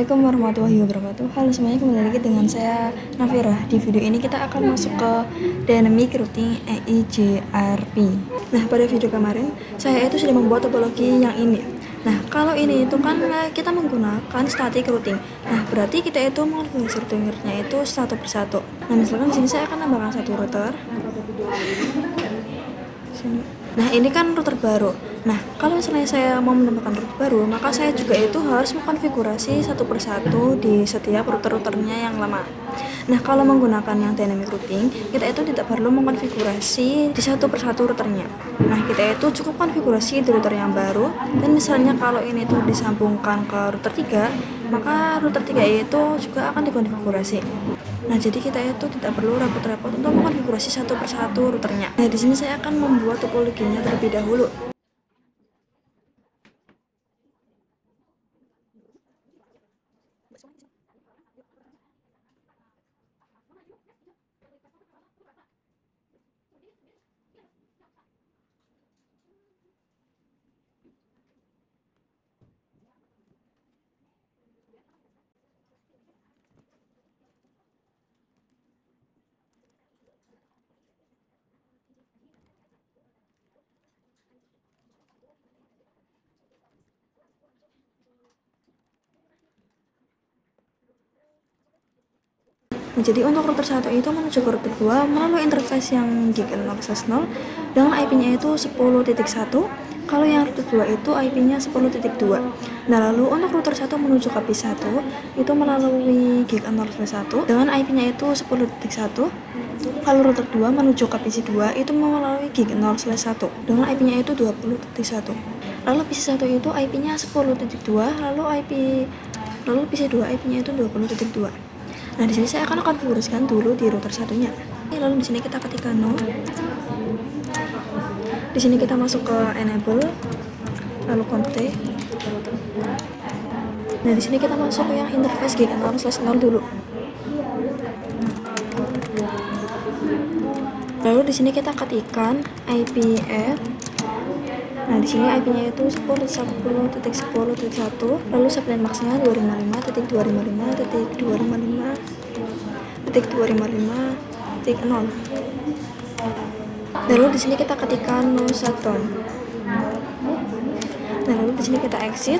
Assalamualaikum warahmatullahi wabarakatuh. Halo semuanya, kembali lagi dengan saya Nafira. Di video ini kita akan masuk ke Dynamic Routing EIGRP. Nah, pada video kemarin saya itu sudah membuat topologi yang ini. Nah, kalau ini itu kan kita menggunakan static routing. Nah, berarti kita itu mengkonfigurasi routernya itu satu persatu. Nah, misalkan di sini saya akan tambahkan satu router. Nah, ini kan router baru. Nah, kalau misalnya saya mau menambahkan router baru, maka saya juga itu harus mengkonfigurasi satu persatu di setiap router-routernya yang lama. Nah, kalau menggunakan yang dynamic routing, kita itu tidak perlu mengkonfigurasi di satu persatu routernya. Nah, kita itu cukup konfigurasi di router yang baru, dan misalnya kalau ini tuh disambungkan ke router 3, maka router 3 itu juga akan dikonfigurasi. Nah, jadi kita itu tidak perlu repot-repot untuk mengkonfigurasi satu persatu routernya. Nah, di sini saya akan membuat topologinya terlebih dahulu. Nah, jadi untuk router 1 itu menuju ke router 2 melalui interface yang gig 0/0 dengan IP-nya itu 10.1. Kalau yang router 2 itu IP-nya 10.2. Nah, lalu untuk router 1 menuju ke P1 itu melalui gig 0/1 dengan IP-nya itu 10.1. Kalau router 2 menuju ke PC2 itu melalui gig 0/1 dengan IP-nya itu 20.1. Lalu PC1 itu IP-nya 10.2, lalu PC2 IP-nya itu 20.2. Nah, di sini saya akan konfigurasikan dulu di router satunya. Lalu di sini kita ketikkan no. Di sini kita masuk ke enable, lalu config. Nah, di sini kita masuk ke yang interface gig 0/0 dulu. Lalu di sini kita ketikkan IP add. Nah, di sini IP-nya itu 10.10.10.1, lalu subnet max-nya 255.255.255.255.0. Lalu di sini kita ketikkan no shutdown. Nah, lalu di sini kita exit.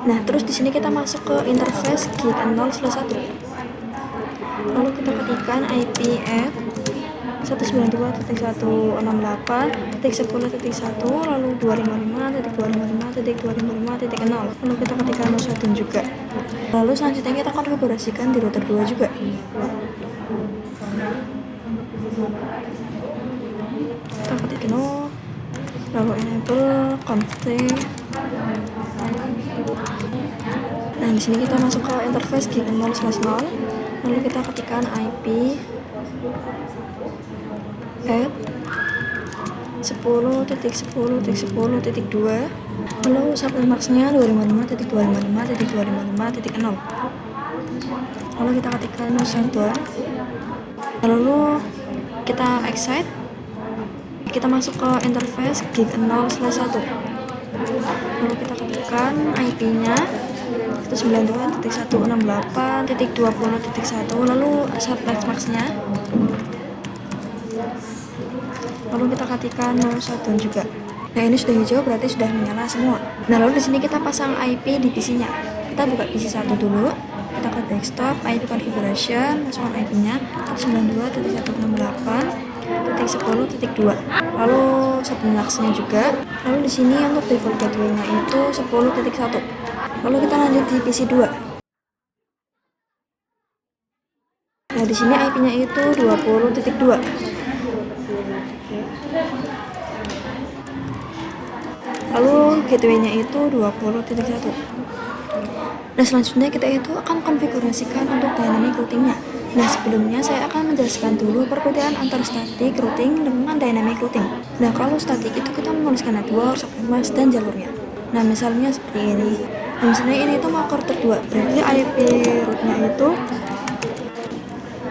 Nah, terus di sini kita masuk ke interface gig 0/1. Lalu kita ketikkan IP add 192.168.10.1 lalu 255.255.255.0. Lalu kita ketikkan no shutdown juga. Lalu selanjutnya kita konfigurasikan di router 2 juga. Kita ketik no, lalu enable, config. Nah, di sini kita masuk ke interface gig 0/0. Lalu kita ketikkan IP add 10.10.10.2, lalu subnet max-nya 255.255.255.0. Lalu kita ketikkan no shutdown. Lalu kita exit. Kita masuk ke interface gig 0/1. Lalu kita ketikkan IP-nya 192.168.20.1, lalu subnet max-nya. Lalu kita ketikkan no shutdown juga. Nah, ini sudah hijau berarti sudah menyala semua. Nah, lalu di sini kita pasang IP di PC-nya. Kita buka PC 1 dulu. Kita ke desktop, IP configuration, masukkan IP-nya 192.168.10.2. Lalu subnet max-nya juga. Lalu di sini untuk default gateway-nya itu 10.1. Lalu kita lanjut di PC 2. Nah, di sini IP-nya itu 20.2. Lalu gateway-nya itu 20.1. Nah, selanjutnya kita itu akan konfigurasikan untuk dynamic routing-nya. Nah, sebelumnya saya akan menjelaskan dulu perbedaan antara static routing dengan dynamic routing. Nah, kalau static itu kita menuliskan network, subnet mask, dan jalurnya. Nah, misalnya seperti ini. Nah, misalnya ini itu mau ke router 2, berarti IP root-nya itu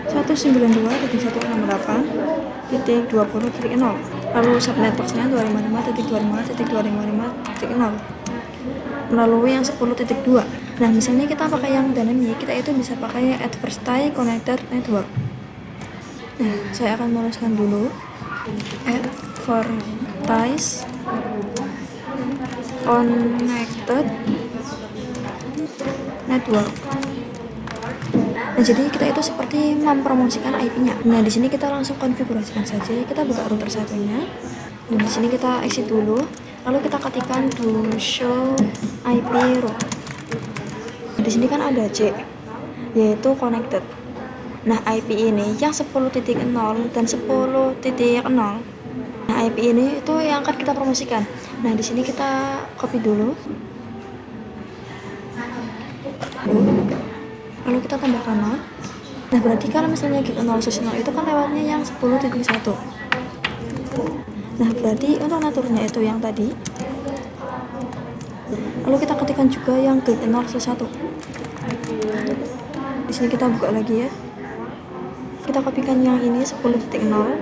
192.168.20.0. Lalu subnet box-nya 255.255.255.0 melalui yang 10.2. Nah, misalnya kita pakai yang dynamic, kita itu bisa pakai Adversary Connected Network. Nah, saya akan menuliskan dulu Advertise Connected Network. Nah, jadi kita itu seperti mempromosikan IP-nya. Nah, di sini kita langsung konfigurasikan saja. Kita buka router satunya. Dan di sini kita exit dulu. Lalu kita ketikkan do show IP route. Nah, di sini kan ada C, yaitu connected. Nah, IP ini yang 10.0 dan 10.0. Nah, IP ini itu yang akan kita promosikan. Nah, di sini kita copy dulu. Lalu kita tambahkan not. Nah, berarti kalau misalnya gig 0 itu kan lewatnya yang 10.1. Nah, berarti untuk naturnya itu yang tadi. Lalu kita ketikkan juga yang gig 0.1. Di sini kita buka lagi ya. Kita kopikan yang ini 10.0.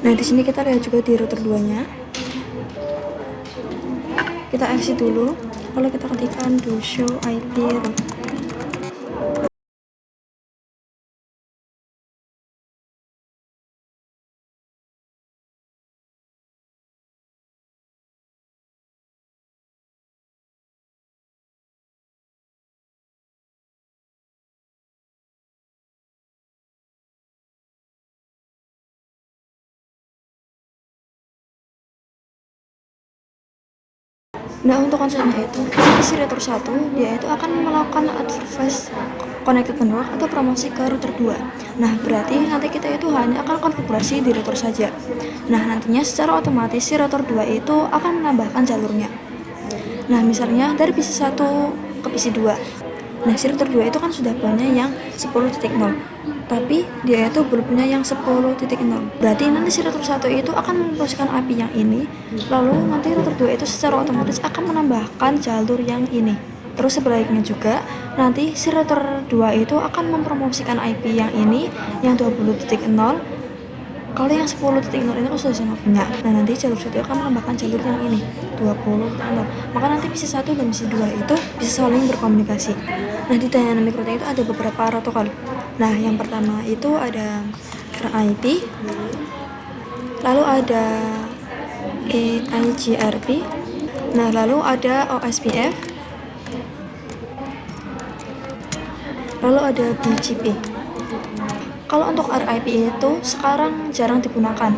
Nah, di sini kita lihat juga di router 2-nya. Kita exit dulu, lalu kita ketikkan do show IP route. Nah, untuk konsepnya itu, si router 1 dia itu akan melakukan advertise connected network atau promosi ke router 2. Nah, berarti nanti kita itu hanya akan konfigurasi di router saja. Nah, nantinya secara otomatis si router 2 itu akan menambahkan jalurnya. Nah, misalnya dari PC 1 ke PC 2. Nah, si router 2 itu kan sudah punya yang 10.0, tapi dia itu belum punya yang 10.0. Berarti nanti si router 1 itu akan mempromosikan IP yang ini, lalu nanti router 2 itu secara otomatis akan menambahkan jalur yang ini. Terus sebaliknya juga, nanti si router 2 itu akan mempromosikan IP yang ini, yang 20.0. Kalau yang 10.0 ini kan sudah sama punya. Nah, nanti jalur 1 akan menambahkan jalur yang ini 20.0. Maka nanti PC 1 dan PC 2 itu bisa saling berkomunikasi. Nah, di dynamic routing itu ada beberapa protokol. Nah, yang pertama itu ada RIP, lalu ada EIGRP, nah lalu ada OSPF, lalu ada BGP. Kalau untuk RIP itu sekarang jarang digunakan.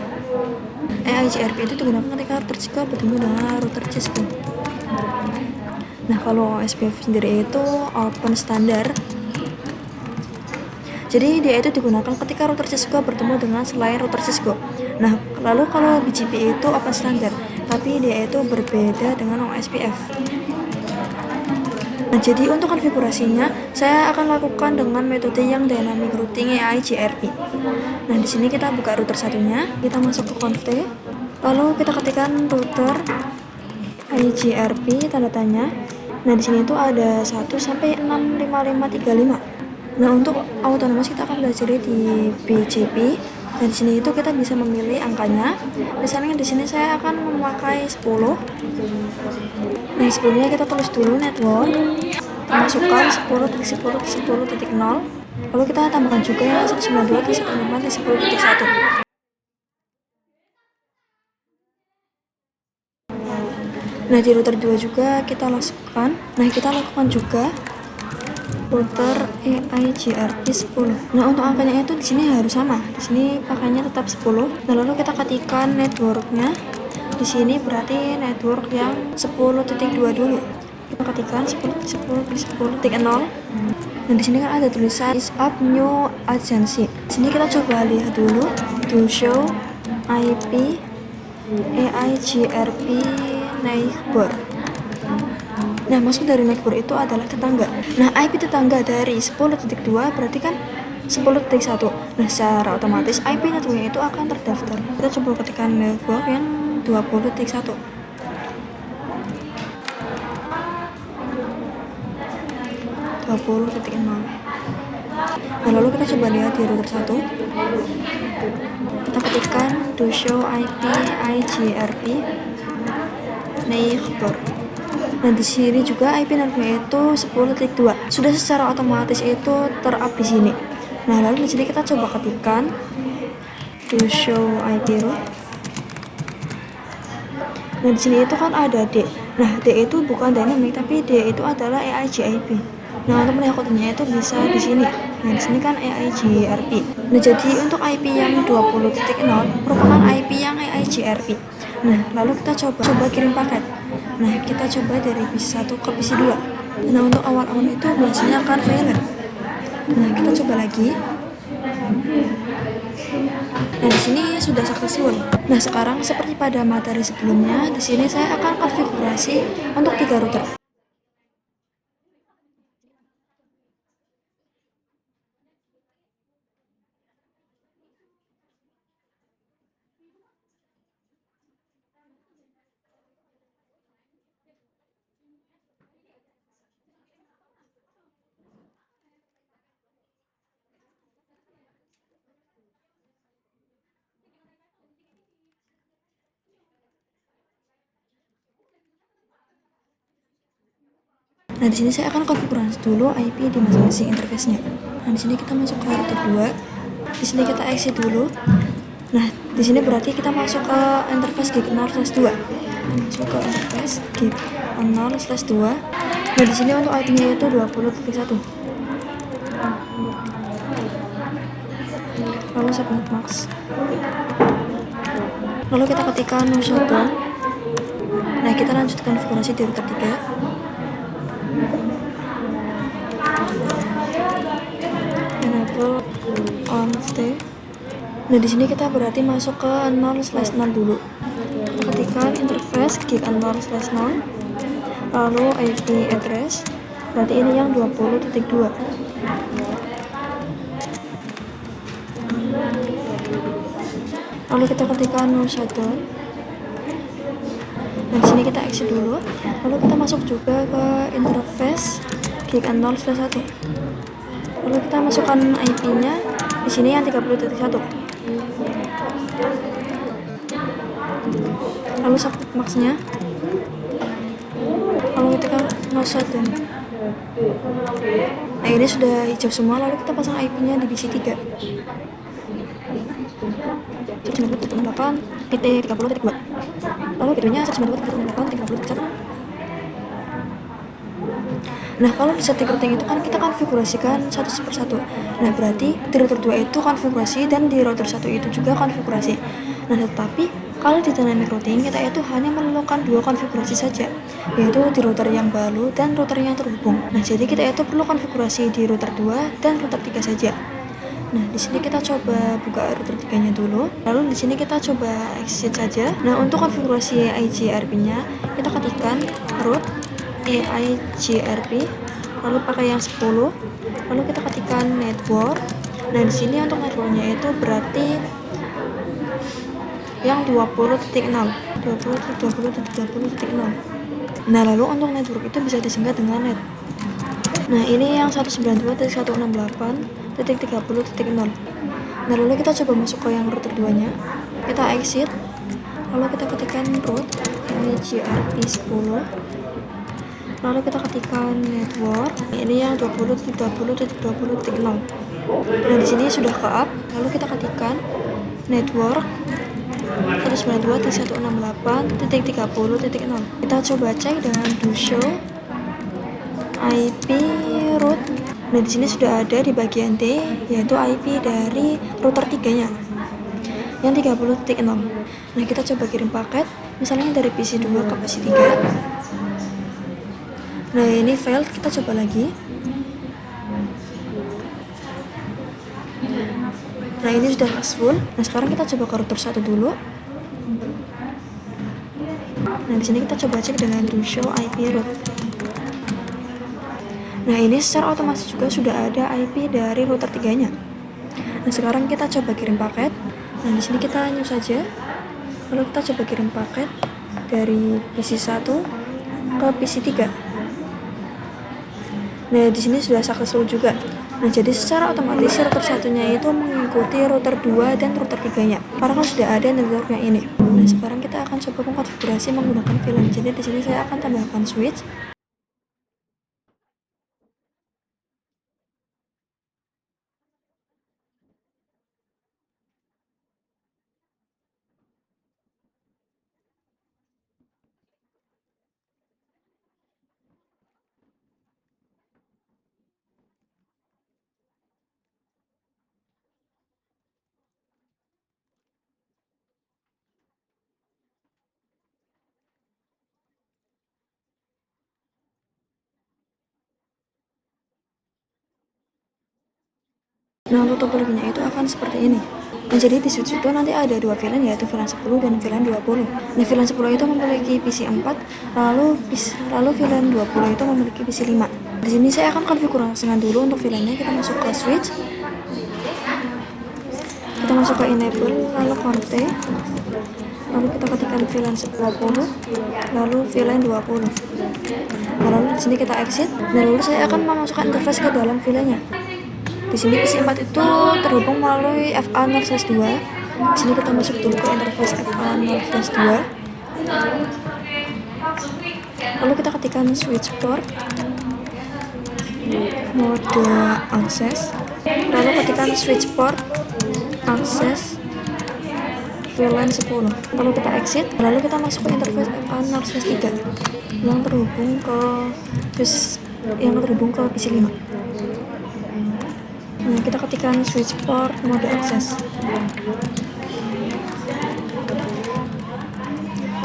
EIGRP itu digunakan ketika router Cisco bertemu dengan router Cisco. Nah, kalau OSPF sendiri itu open standard. Jadi dia itu digunakan ketika router Cisco bertemu dengan selain router Cisco. Nah, lalu kalau BGP itu open standard, tapi dia itu berbeda dengan OSPF. Nah, jadi untuk konfigurasinya saya akan lakukan dengan metode yang dynamic routing EIGRP. Nah, di sini kita buka router satunya, kita masuk ke config, lalu kita ketikkan router EIGRP tanda tanya. Nah, di sini itu ada 1 sampai 65535. Nah, untuk autonomous kita akan belajar di BGP. Dan di sini itu kita bisa memilih angkanya. Misalnya di sini saya akan memakai 10. Nah, sebelumnya kita tulis dulu network, masukkan 10.10.10.0, lalu kita tambahkan juga yang 192.168.10.1. Nah, di router 2 juga kita lakukan. Nah, kita lakukan juga router EIGRP 10. Nah, untuk angkanya itu di sini harus sama. Di sini pakainya tetap 10. Nah, lalu kita ketikkan networknya. Di sini berarti network yang 10.2 dulu. Kita ketikkan 10.10.10.0. Dan di sini kan ada tulisan is up new agency. Di sini kita coba lihat dulu to show IP EIGRP neighbor. Nah, maksud dari neighbor itu adalah tetangga. Nah, IP tetangga dari 10.2 berarti kan 10.1. Nah, secara otomatis IP networknya itu akan terdaftar. Kita coba ketikkan network yang 20.1. Nah, lalu kita coba lihat di router 1. Kita ketikkan do show IP IGRP. Neighbor. Nah, di sini juga IP networknya itu 10.2. Sudah secara otomatis itu ter-up di sini. Nah, lalu di sini kita coba ketikkan to show IP root. Nah, di sini itu kan ada D. Nah, D itu bukan dynamic, tapi D itu adalah AIG IP. Nah, untuk menakutnya itu bisa di sini. Nah, di sini kan AIG RP. Nah, jadi untuk IP yang 20.0 merupakan IP yang AIG RP. Nah, lalu kita coba kirim paket. Nah, kita coba dari PC1 ke PC2. Nah, untuk awal-awal itu biasanya akan failure. Nah, kita coba lagi. Nah, di sini sudah successful. Nah, sekarang seperti pada materi sebelumnya, di sini saya akan konfigurasi untuk 3 router. Nah, di sini saya akan konfigurasi dulu IP di masing-masing interface-nya. Nah, di sini kita masuk ke router 2. Di sini kita exit dulu. Nah, di sini berarti kita masuk ke interface gig 0/2. Masuk ke interface gig 0/2. Nah, di sini untuk IP-nya itu 20.1. Lalu submit max. Lalu kita ketikkan no shutdown. Nah, kita lanjut konfigurasi di router 3. Enable on stay. Nah, di sini kita berarti masuk ke 0/0 dulu. Kita ketikkan interface gig 0/0, lalu IP address. Berarti ini yang 20.2. Lalu kita ketikkan no shutdown. Nah, di sini kita exit dulu. Lalu kita masuk juga ke interface gig 0/1. Lalu kita masukkan IP-nya di sini yang 30.1. Lalu submit max-nya. Lalu ketika no shutdown. Nah, ini sudah hijau semua. Lalu kita pasang IP-nya di PC3. 192.168 titik 30.2. Lalu videonya 192.168 titik 30.1. Nah, kalau di setting routing itu kan kita konfigurasikan satu per satu. Nah, berarti di router 2 itu konfigurasi dan di router 1 itu juga konfigurasi. Nah, tetapi kalau di dynamic routing kita itu hanya memerlukan 2 konfigurasi saja, yaitu di router yang baru dan router yang terhubung. Nah, jadi kita itu perlu konfigurasi di router 2 dan router 3 saja. Nah, di sini kita coba buka router 3-nya dulu. Lalu di sini kita coba exit saja. Nah, untuk konfigurasi AIGRP-nya kita ketikkan root AIGRP, lalu pakai yang 10. Lalu kita ketikkan network. Nah, di sini untuk networknya itu berarti yang 20.0. Nah, lalu untuk network itu bisa disingkat dengan net. Nah, ini yang 192.168.30.0. Nah, lalu kita coba masuk ke yang router 2-nya. Kita exit. Lalu kita ketikkan root AIGRP 10. Lalu kita ketikkan network. Ini yang 20.20.20.0. Nah, di sini sudah ke up. Lalu kita ketikkan network 192.168.30.0. Kita coba cek dengan do show IP root. Nah, di sini sudah ada di bagian D, yaitu IP dari router 3-nya yang 30.6. Nah, kita coba kirim paket, misalnya dari PC2 ke PC3. Nah, ini failed, kita coba lagi. Nah, ini sudah successful. Nah, sekarang kita coba ke router 1 dulu. Nah, di sini kita coba cek dengan do show IP root. Nah, ini secara otomatis juga sudah ada IP dari router 3-nya. Nah, sekarang kita coba kirim paket. Nah, di sini kita new saja. Lalu kita coba kirim paket dari PC1 ke PC3. Nah, di sini sudah successful juga. Nah, jadi secara otomatis router 1-nya itu mengikuti router 2 dan router 3-nya. Karena kan sudah ada networknya ini. Nah, sekarang kita akan coba mengkonfigurasi menggunakan VLAN. Jadi di sini saya akan tambahkan switch. Nah, untuk topologinya itu akan seperti ini. Nah, jadi di switch itu nanti ada dua VLAN, yaitu VLAN 10 dan VLAN 20. Nah, VLAN 10 itu memiliki PC 4, lalu VLAN 20 itu memiliki PC 5. Di sini saya akan konfigurasikan dulu untuk VLAN-nya. Kita masuk ke switch. Kita masuk ke enable, lalu conf, lalu kita ketikkan VLAN 20, lalu VLAN 20. Nah, lalu di sini kita exit. Nah, lalu saya akan memasukkan interface ke dalam VLAN-nya. Di sini PC 4 itu terhubung melalui FA0/2. Di sini kita masuk dulu ke interface FA0/2. Lalu kita ketikkan switch port, mode akses, lalu ketikkan switch port, akses, VLAN 10. Lalu kita exit, lalu kita masuk ke interface FA0/3 yang terhubung ke PC 5. Nah, kita ketikkan switch port mode akses,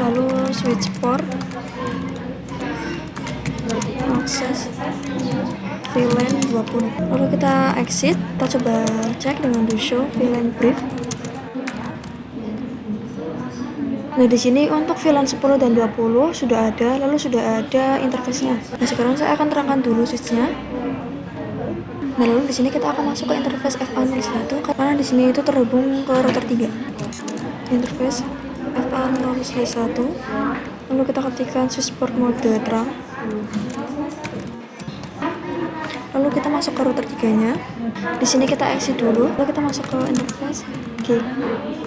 lalu switch port akses VLAN 20. Lalu kita exit, kita coba cek dengan do show VLAN brief. Nah, di sini untuk VLAN 10 dan 20 sudah ada, lalu sudah ada interface-nya. Nah, sekarang saya akan terangkan dulu switch-nya. Nah, lalu di sini kita akan masuk ke interface FA01 karena di sini itu terhubung ke router 3. Interface FA01. Lalu kita ketikkan switch port mode terang. Lalu kita masuk ke router 3-nya. Di sini kita exit dulu. Lalu kita masuk ke interface gig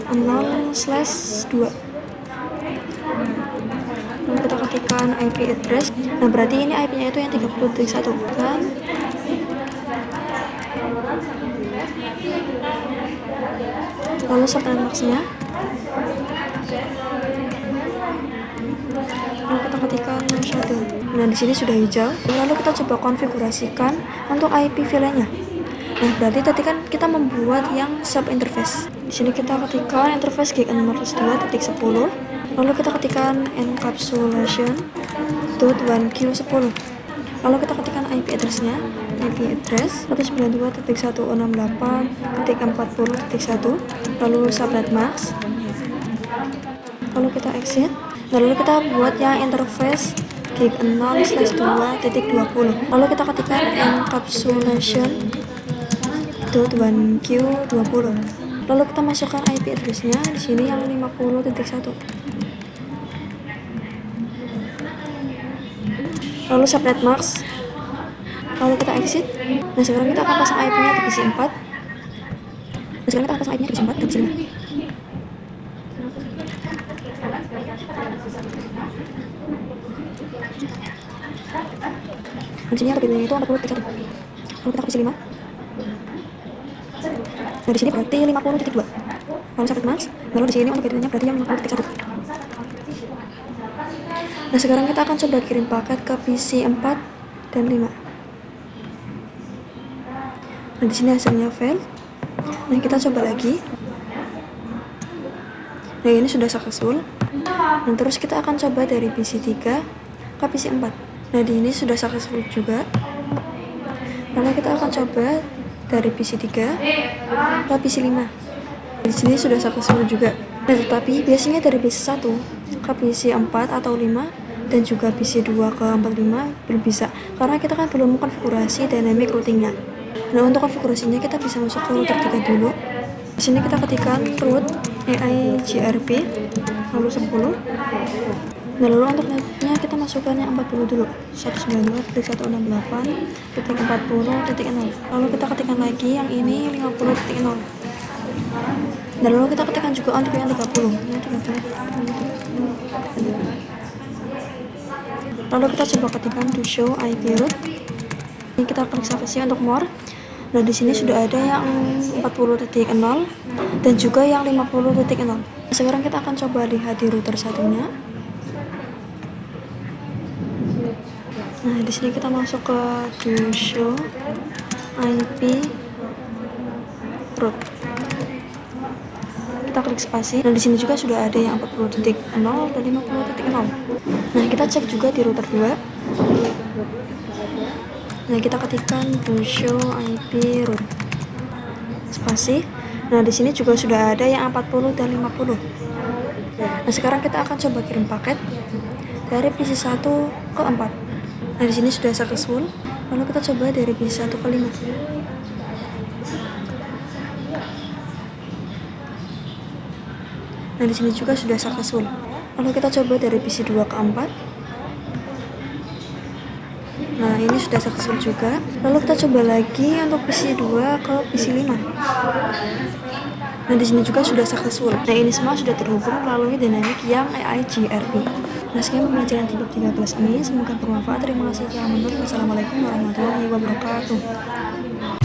0/2. Lalu kita ketikkan IP address. Nah, berarti ini IP-nya itu yang 30.1 kan. Lalu subnet max-nya. Lalu kita ketikkan shadow. Nah, di sini sudah hijau. Lalu kita coba konfigurasikan untuk IP VLAN-nya. Nah, berarti tadi kan kita membuat yang sub interface. Di sini kita ketikkan interface gig 0/2.10. Lalu kita ketikkan encapsulation.1q10. Lalu kita ketikkan IP address-nya. IP address 192.168.40.1, lalu subnet max. Lalu kita exit. Lalu kita buat yang interface gig 0/2.20. Lalu kita ketikkan encapsulation.1q20. Lalu kita masukkan IP address-nya di sini yang 50.1. Lalu subnet max. Lalu kita exit. Nah, sekarang kita akan pasang IP-nya di PC 4. Nah, sekarang kita akan pasang IP-nya di PC 4 dan PC 5. Di sini RPD itu 40.1. Lalu kita ke PC 5. Nah, di sini berarti 50.2. Lalu subnet max. Lalu di sini untuk RPD-nya berarti yang 50.1. Nah, sekarang kita akan coba kirim paket ke PC 4 dan 5. Nah, di sini hasilnya fail. Nah, kita coba lagi. Nah, ini sudah successful. Nah, terus kita akan coba dari PC 3 ke PC 4. Nah, di ini sudah successful juga. Lalu kita akan coba dari PC 3 ke PC 5. Di sini sudah successful juga. Nah, tetapi biasanya dari PC 1 ke PC 4 atau 5 dan juga PC 2 ke 45 belum bisa karena kita kan belum mengkonfigurasi dynamic routing-nya. Nah, untuk konfigurasinya kita bisa masuk ke router 3 dulu. Di sini kita ketikkan root EIGRP lalu 10. Nah, lalu untuk netnya kita masukkan yang 40 dulu. 192.168.40.0. Lalu kita ketikkan lagi yang ini 50.0. Dan lalu kita ketikkan juga untuk yang 30. Lalu kita coba ketikkan to show IP root. Ini kita klik spasi untuk more. Nah, di sini sudah ada yang 40.0 dan juga yang 50.0. Sekarang kita akan coba lihat di router satunya. Nah, di sini kita masuk ke to show IP root. Kita klik spasi. Nah, di sini juga sudah ada yang 40.0 dan 50.0. Nah, kita cek juga di router 2. Nah, kita ketikkan to show IP root spasi. Nah, di sini juga sudah ada yang 40 dan 50. Nah, sekarang kita akan coba kirim paket dari PC 1 ke 4. Nah, di sini sudah successful. Lalu kita coba dari PC 1 ke 5. Nah, di sini juga sudah successful. Lalu kita coba dari PC 2 ke 4. Nah, ini sudah successful juga. Lalu kita coba lagi untuk PC 2 ke PC 5. Nah, di sini juga sudah successful. Nah, ini semua sudah terhubung melalui Dynamic yang AI GRP. Nah, sekian pembelajaran Tibab 13 ini. Semoga bermanfaat. Terima kasih telah menonton. Wassalamualaikum warahmatullahi wabarakatuh.